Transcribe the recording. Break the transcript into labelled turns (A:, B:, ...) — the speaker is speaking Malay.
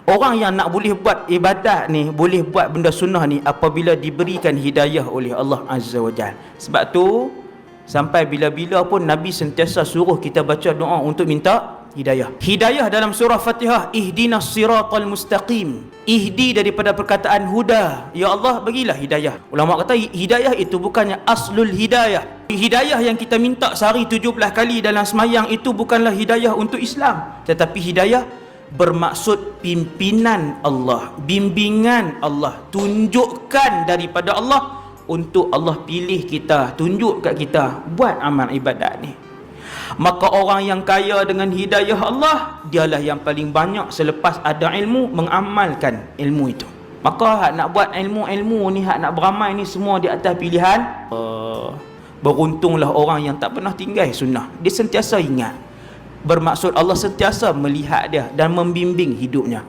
A: Orang yang nak boleh buat ibadat ni, boleh buat benda sunnah ni apabila diberikan hidayah oleh Allah Azza wa Jalla. Sebab tu sampai bila-bila pun Nabi sentiasa suruh kita baca doa untuk minta hidayah. Hidayah dalam surah Fatihah, ihdinas siratal mustaqim. Ihdi daripada perkataan huda. Ya Allah, bagilah hidayah. Ulama kata hidayah itu bukannya aslul hidayah. Hidayah yang kita minta sehari 17 kali dalam semayang itu bukanlah hidayah untuk Islam, tetapi hidayah bermaksud pimpinan Allah, bimbingan Allah, tunjukkan daripada Allah untuk Allah pilih kita, tunjuk kat kita buat amal ibadat ni. Maka orang yang kaya dengan hidayah Allah, dialah yang paling banyak selepas ada ilmu mengamalkan ilmu itu. Maka hak nak buat ilmu-ilmu ni, hak nak beramal ni semua di atas pilihan. Beruntunglah orang yang tak pernah tinggal sunnah. Dia sentiasa ingat. Bermaksud Allah sentiasa melihat dia dan membimbing hidupnya.